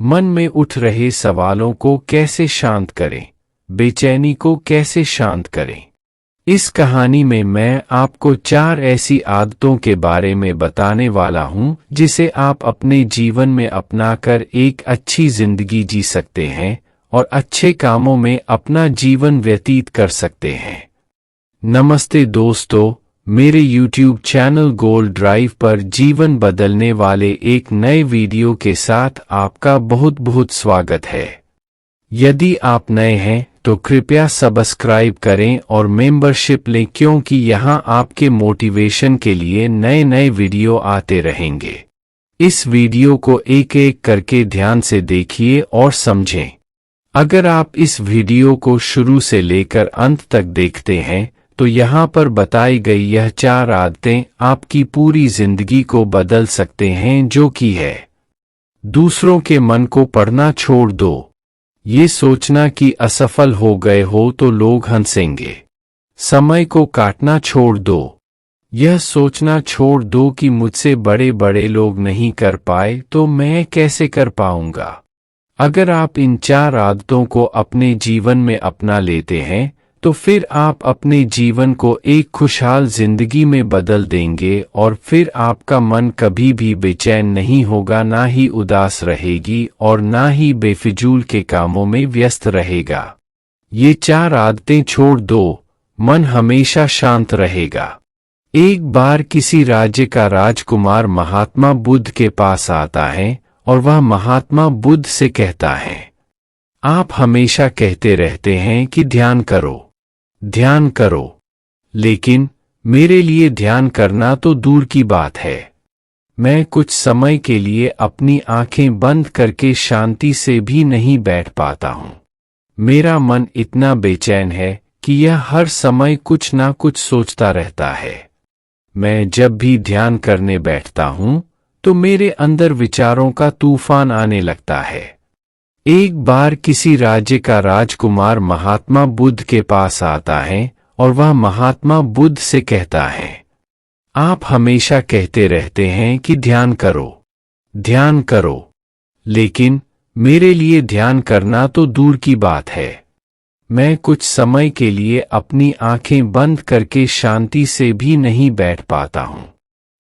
मन में उठ रहे सवालों को कैसे शांत करें, बेचैनी को कैसे शांत करें। इस कहानी में मैं आपको 4 ऐसी आदतों के बारे में बताने वाला हूं जिसे आप अपने जीवन में अपनाकर एक अच्छी जिंदगी जी सकते हैं और अच्छे कामों में अपना जीवन व्यतीत कर सकते हैं। नमस्ते दोस्तों, मेरे YouTube चैनल गोल्ड ड्राइव पर जीवन बदलने वाले एक नए वीडियो के साथ आपका बहुत बहुत स्वागत है। यदि आप नए हैं तो कृपया सब्सक्राइब करें और मेंबरशिप लें, क्योंकि यहां आपके मोटिवेशन के लिए नए नए वीडियो आते रहेंगे। इस वीडियो को एक एक करके ध्यान से देखिए और समझें। अगर आप इस वीडियो को शुरू से लेकर अंत तक देखते हैं तो यहाँ पर बताई गई यह 4 आदतें आपकी पूरी जिंदगी को बदल सकते हैं, जो कि है: दूसरों के मन को पढ़ना छोड़ दो। ये सोचना कि असफल हो गए हो तो लोग हंसेंगे। समय को काटना छोड़ दो। यह सोचना छोड़ दो कि मुझसे बड़े बड़े लोग नहीं कर पाए तो मैं कैसे कर पाऊंगा। अगर आप इन 4 आदतों को अपने जीवन में अपना लेते हैं तो फिर आप अपने जीवन को एक खुशहाल जिंदगी में बदल देंगे और फिर आपका मन कभी भी बेचैन नहीं होगा, ना ही उदास रहेगी और ना ही बेफिजूल के कामों में व्यस्त रहेगा। ये 4 आदतें छोड़ दो, मन हमेशा शांत रहेगा। एक बार किसी राज्य का राजकुमार महात्मा बुद्ध के पास आता है और वह महात्मा बुद्ध से कहता है, आप हमेशा कहते रहते हैं कि ध्यान करो, ध्यान करो, लेकिन मेरे लिए ध्यान करना तो दूर की बात है। मैं कुछ समय के लिए अपनी आंखें बंद करके शांति से भी नहीं बैठ पाता हूं। मेरा मन इतना बेचैन है कि यह हर समय कुछ ना कुछ सोचता रहता है। मैं जब भी ध्यान करने बैठता हूं तो मेरे अंदर विचारों का तूफान आने लगता है। एक बार किसी राज्य का राजकुमार महात्मा बुद्ध के पास आता है और वह महात्मा बुद्ध से कहता है, आप हमेशा कहते रहते हैं कि ध्यान करो, ध्यान करो, लेकिन मेरे लिए ध्यान करना तो दूर की बात है। मैं कुछ समय के लिए अपनी आंखें बंद करके शांति से भी नहीं बैठ पाता हूं।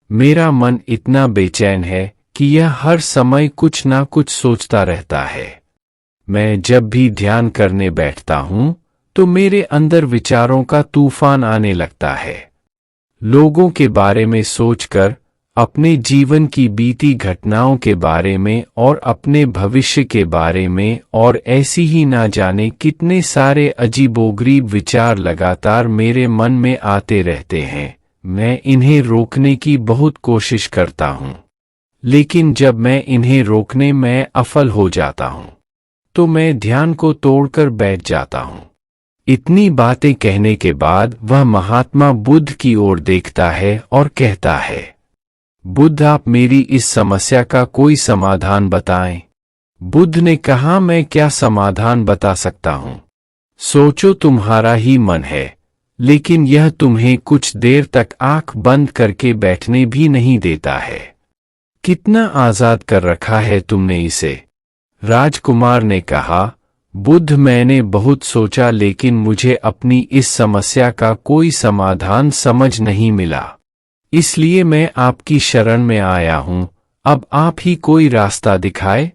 मेरा मन इतना बेचैन है कि यह हर समय कुछ ना कुछ सोचता रहता है। मैं जब भी ध्यान करने बैठता हूं तो मेरे अंदर विचारों का तूफान आने लगता है। लोगों के बारे में सोचकर, अपने जीवन की बीती घटनाओं के बारे में और अपने भविष्य के बारे में, और ऐसी ही ना जाने कितने सारे अजीबोगरीब विचार लगातार मेरे मन में आते रहते हैं। मैं इन्हें रोकने की बहुत कोशिश करता हूं, लेकिन जब मैं इन्हें रोकने में असफल हो जाता हूं तो मैं ध्यान को तोड़कर बैठ जाता हूं। इतनी बातें कहने के बाद वह महात्मा बुद्ध की ओर देखता है और कहता है, बुद्ध, आप मेरी इस समस्या का कोई समाधान बताएं। बुद्ध ने कहा, मैं क्या समाधान बता सकता हूं। सोचो, तुम्हारा ही मन है, लेकिन यह तुम्हें कुछ देर तक आंख बंद करके बैठने भी नहीं देता है। कितना आजाद कर रखा है तुमने इसे। राजकुमार ने कहा, बुद्ध, मैंने बहुत सोचा लेकिन मुझे अपनी इस समस्या का कोई समाधान समझ नहीं मिला, इसलिए मैं आपकी शरण में आया हूं। अब आप ही कोई रास्ता दिखाए।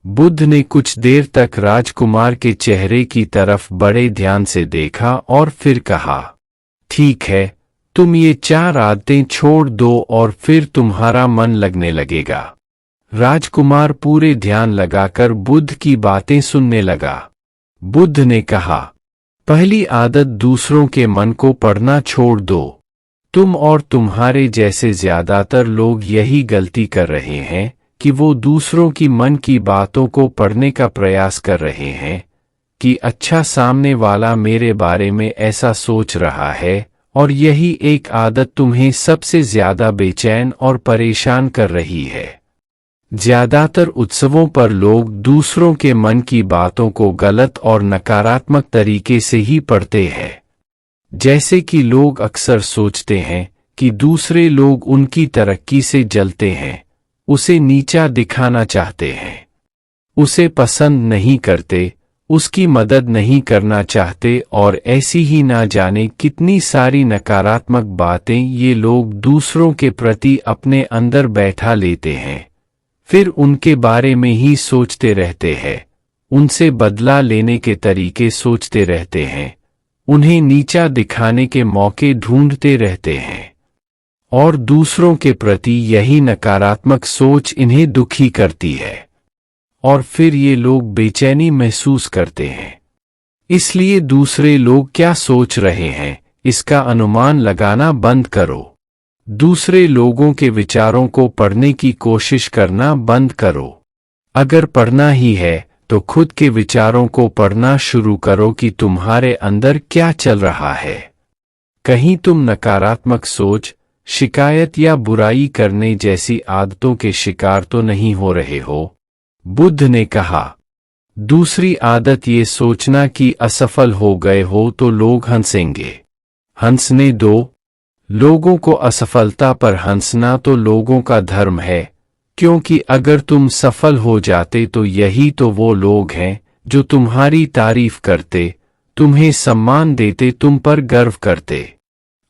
बुद्ध ने कुछ देर तक राजकुमार के चेहरे की तरफ बड़े ध्यान से देखा और फिर कहा, ठीक है, तुम ये 4 आदतें छोड़ दो और फिर तुम्हारा मन लगने लगेगा। राजकुमार पूरे ध्यान लगाकर बुद्ध की बातें सुनने लगा। बुद्ध ने कहा, पहली आदत, दूसरों के मन को पढ़ना छोड़ दो। तुम और तुम्हारे जैसे ज्यादातर लोग यही गलती कर रहे हैं कि वो दूसरों की मन की बातों को पढ़ने का प्रयास कर रहे हैं कि अच्छा, सामने वाला मेरे बारे में ऐसा सोच रहा है, और यही एक आदत तुम्हें सबसे ज्यादा बेचैन और परेशान कर रही है। ज्यादातर उत्सवों पर लोग दूसरों के मन की बातों को गलत और नकारात्मक तरीके से ही पढ़ते हैं। जैसे कि लोग अक्सर सोचते हैं कि दूसरे लोग उनकी तरक्की से जलते हैं, उसे नीचा दिखाना चाहते हैं। उसे पसंद नहीं करते, उसकी मदद नहीं करना चाहते और ऐसी ही ना जाने कितनी सारी नकारात्मक बातें ये लोग दूसरों के प्रति अपने अंदर बैठा लेते हैं। फिर उनके बारे में ही सोचते रहते हैं, उनसे बदला लेने के तरीके सोचते रहते हैं, उन्हें नीचा दिखाने के मौके ढूंढते रहते हैं और दूसरों के प्रति यही नकारात्मक सोच इन्हें दुखी करती है और फिर ये लोग बेचैनी महसूस करते हैं। इसलिए दूसरे लोग क्या सोच रहे हैं इसका अनुमान लगाना बंद करो। दूसरे लोगों के विचारों को पढ़ने की कोशिश करना बंद करो। अगर पढ़ना ही है तो खुद के विचारों को पढ़ना शुरू करो कि तुम्हारे अंदर क्या चल रहा है। कहीं तुम नकारात्मक सोच, शिकायत या बुराई करने जैसी आदतों के शिकार तो नहीं हो रहे हो। बुद्ध ने कहा, दूसरी आदत ये सोचना कि असफल हो गए हो तो लोग हंसेंगे। हंसने दो। लोगों को असफलता पर हंसना तो लोगों का धर्म है, क्योंकि अगर तुम सफल हो जाते तो यही तो वो लोग हैं जो तुम्हारी तारीफ करते, तुम्हें सम्मान देते, तुम पर गर्व करते।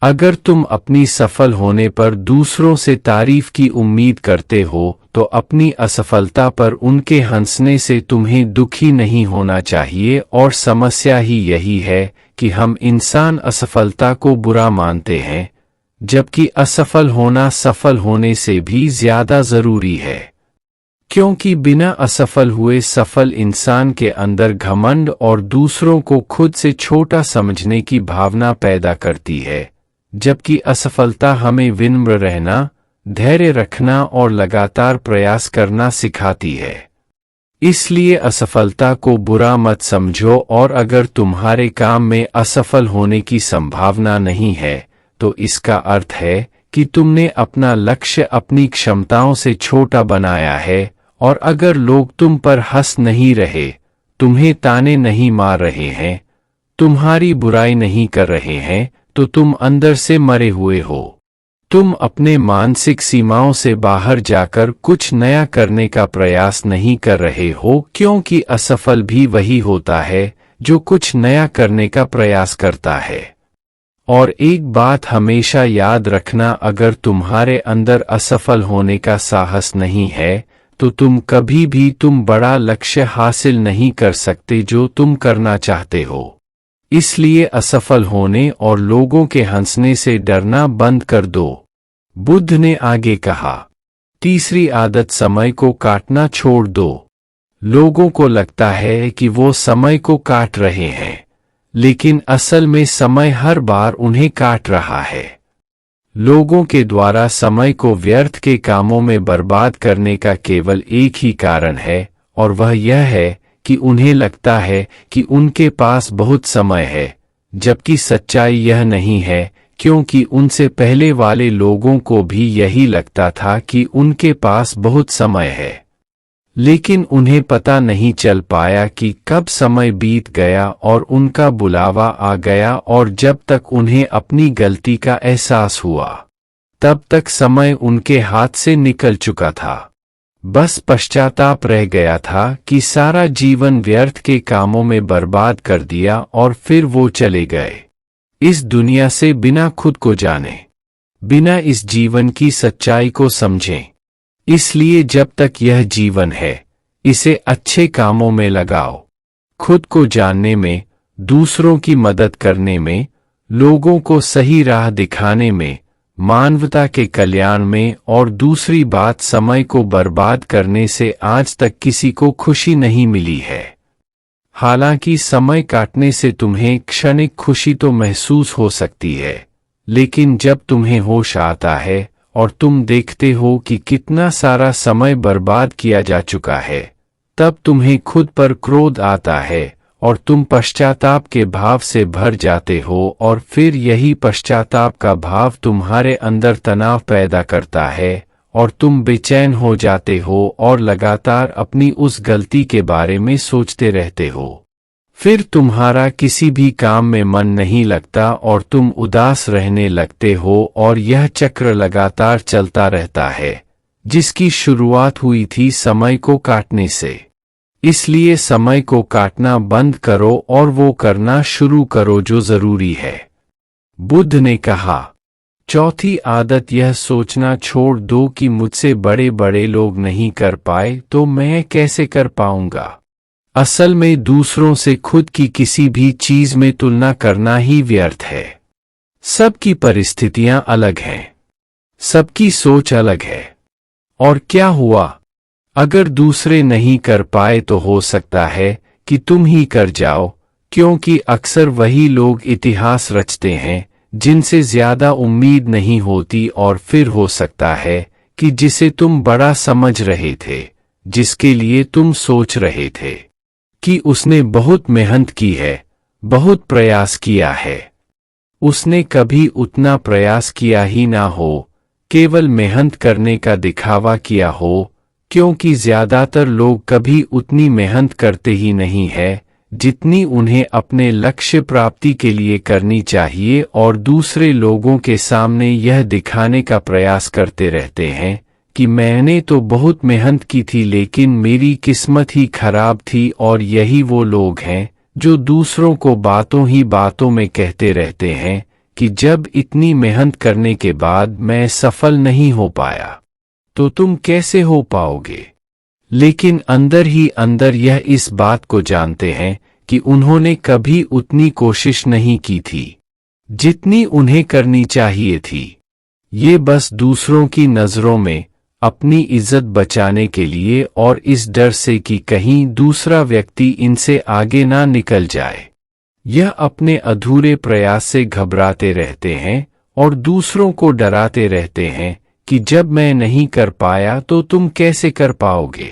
अगर तुम अपनी सफल होने पर दूसरों से तारीफ की उम्मीद करते हो तो अपनी असफलता पर उनके हंसने से तुम्हें दुखी नहीं होना चाहिए। और समस्या ही यही है कि हम इंसान असफलता को बुरा मानते हैं, जबकि असफल होना सफल होने से भी ज्यादा जरूरी है, क्योंकि बिना असफल हुए सफल इंसान के अंदर घमंड और दूसरों को खुद से छोटा समझने की भावना पैदा करती है, जबकि असफलता हमें विनम्र रहना, धैर्य रखना और लगातार प्रयास करना सिखाती है। इसलिए असफलता को बुरा मत समझो और अगर तुम्हारे काम में असफल होने की संभावना नहीं है तो इसका अर्थ है कि तुमने अपना लक्ष्य अपनी क्षमताओं से छोटा बनाया है। और अगर लोग तुम पर हंस नहीं रहे, तुम्हें ताने नहीं मार रहे हैं, तुम्हारी बुराई नहीं कर रहे हैं, तो तुम अंदर से मरे हुए हो। तुम अपने मानसिक सीमाओं से बाहर जाकर कुछ नया करने का प्रयास नहीं कर रहे हो, क्योंकि असफल भी वही होता है जो कुछ नया करने का प्रयास करता है। और एक बात हमेशा याद रखना, अगर तुम्हारे अंदर असफल होने का साहस नहीं है तो तुम कभी भी तुम बड़ा लक्ष्य हासिल नहीं कर सकते जो तुम करना चाहते हो। इसलिए असफल होने और लोगों के हंसने से डरना बंद कर दो। बुद्ध ने आगे कहा, तीसरी आदत समय को काटना छोड़ दो। लोगों को लगता है कि वो समय को काट रहे हैं, लेकिन असल में समय हर बार उन्हें काट रहा है। लोगों के द्वारा समय को व्यर्थ के कामों में बर्बाद करने का केवल एक ही कारण है, और वह यह है कि उन्हें लगता है कि उनके पास बहुत समय है, जबकि सच्चाई यह नहीं है, क्योंकि उनसे पहले वाले लोगों को भी यही लगता था कि उनके पास बहुत समय है, लेकिन उन्हें पता नहीं चल पाया कि कब समय बीत गया और उनका बुलावा आ गया, और जब तक उन्हें अपनी गलती का एहसास हुआ तब तक समय उनके हाथ से निकल चुका था। बस पश्चाताप रह गया था कि सारा जीवन व्यर्थ के कामों में बर्बाद कर दिया और फिर वो चले गए इस दुनिया से बिना खुद को जाने, बिना इस जीवन की सच्चाई को समझें। इसलिए जब तक यह जीवन है, इसे अच्छे कामों में लगाओ, खुद को जानने में, दूसरों की मदद करने में, लोगों को सही राह दिखाने में, मानवता के कल्याण में। और दूसरी बात, समय को बर्बाद करने से आज तक किसी को खुशी नहीं मिली है। हालांकि समय काटने से तुम्हें क्षणिक खुशी तो महसूस हो सकती है, लेकिन जब तुम्हें होश आता है और तुम देखते हो कि कितना सारा समय बर्बाद किया जा चुका है, तब तुम्हें खुद पर क्रोध आता है और तुम पश्चाताप के भाव से भर जाते हो, और फिर यही पश्चाताप का भाव तुम्हारे अंदर तनाव पैदा करता है और तुम बेचैन हो जाते हो और लगातार अपनी उस गलती के बारे में सोचते रहते हो। फिर तुम्हारा किसी भी काम में मन नहीं लगता और तुम उदास रहने लगते हो, और यह चक्र लगातार चलता रहता है, जिसकी शुरुआत हुई थी समय को काटने से। इसलिए समय को काटना बंद करो और वो करना शुरू करो जो जरूरी है। बुद्ध ने कहा, चौथी आदत यह सोचना छोड़ दो कि मुझसे बड़े बड़े लोग नहीं कर पाए तो मैं कैसे कर पाऊंगा। असल में दूसरों से खुद की किसी भी चीज में तुलना करना ही व्यर्थ है। सबकी परिस्थितियां अलग हैं, सबकी सोच अलग है। और क्या हुआ, अगर दूसरे नहीं कर पाए तो हो सकता है कि तुम ही कर जाओ, क्योंकि अक्सर वही लोग इतिहास रचते हैं जिनसे ज्यादा उम्मीद नहीं होती। और फिर हो सकता है कि जिसे तुम बड़ा समझ रहे थे, जिसके लिए तुम सोच रहे थे कि उसने बहुत मेहनत की है, बहुत प्रयास किया है, उसने कभी उतना प्रयास किया ही ना हो, केवल मेहनत करने का दिखावा किया हो। क्योंकि ज्यादातर लोग कभी उतनी मेहनत करते ही नहीं है जितनी उन्हें अपने लक्ष्य प्राप्ति के लिए करनी चाहिए, और दूसरे लोगों के सामने यह दिखाने का प्रयास करते रहते हैं कि मैंने तो बहुत मेहनत की थी लेकिन मेरी किस्मत ही खराब थी। और यही वो लोग हैं जो दूसरों को बातों ही बातों में कहते रहते हैं कि जब इतनी मेहनत करने के बाद मैं सफल नहीं हो पाया तो तुम कैसे हो पाओगे। लेकिन अंदर ही अंदर यह इस बात को जानते हैं कि उन्होंने कभी उतनी कोशिश नहीं की थी जितनी उन्हें करनी चाहिए थी। ये बस दूसरों की नजरों में अपनी इज्जत बचाने के लिए और इस डर से कि कहीं दूसरा व्यक्ति इनसे आगे ना निकल जाए, यह अपने अधूरे प्रयास से घबराते रहते हैं और दूसरों को डराते रहते हैं कि जब मैं नहीं कर पाया तो तुम कैसे कर पाओगे।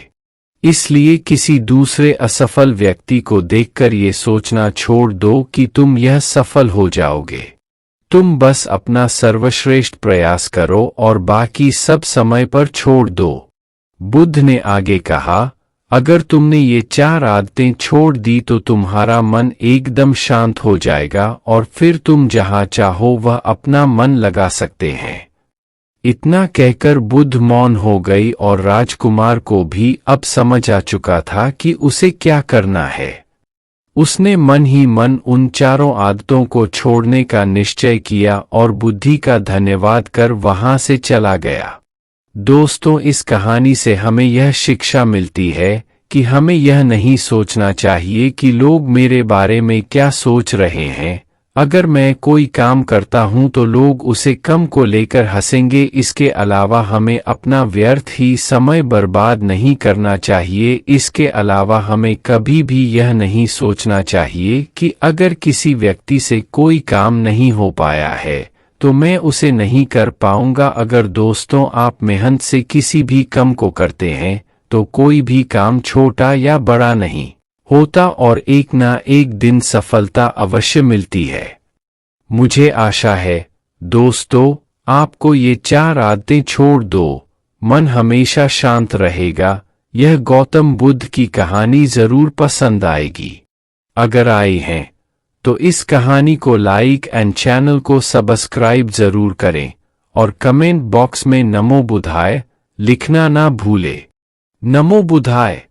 इसलिए किसी दूसरे असफल व्यक्ति को देखकर ये सोचना छोड़ दो कि तुम यह सफल हो जाओगे। तुम बस अपना सर्वश्रेष्ठ प्रयास करो और बाकी सब समय पर छोड़ दो। बुद्ध ने आगे कहा, अगर तुमने ये 4 आदतें छोड़ दी तो तुम्हारा मन एकदम शांत हो जाएगा और फिर तुम जहां चाहो वह अपना मन लगा सकते हैं। इतना कहकर बुद्ध मौन हो गई और राजकुमार को भी अब समझ आ चुका था कि उसे क्या करना है। उसने मन ही मन उन 4 आदतों को छोड़ने का निश्चय किया और बुद्धि का धन्यवाद कर वहां से चला गया। दोस्तों, इस कहानी से हमें यह शिक्षा मिलती है कि हमें यह नहीं सोचना चाहिए कि लोग मेरे बारे में क्या सोच रहे हैं। अगर मैं कोई काम करता हूं तो लोग उसे कम को लेकर हंसेंगे। इसके अलावा हमें अपना व्यर्थ ही समय बर्बाद नहीं करना चाहिए। इसके अलावा हमें कभी भी यह नहीं सोचना चाहिए कि अगर किसी व्यक्ति से कोई काम नहीं हो पाया है तो मैं उसे नहीं कर पाऊंगा। अगर दोस्तों आप मेहनत से किसी भी काम को करते हैं तो कोई भी काम छोटा या बड़ा नहीं होता और एक ना एक दिन सफलता अवश्य मिलती है। मुझे आशा है दोस्तों आपको ये 4 आदतें छोड़ दो, मन हमेशा शांत रहेगा। यह गौतम बुद्ध की कहानी जरूर पसंद आएगी। अगर आई है तो इस कहानी को लाइक एंड चैनल को सब्सक्राइब जरूर करें और कमेंट बॉक्स में नमो बुद्धाय लिखना ना भूले। नमो बुद्धाय।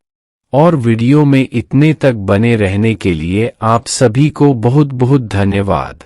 और वीडियो में इतने तक बने रहने के लिए आप सभी को बहुत बहुत धन्यवाद।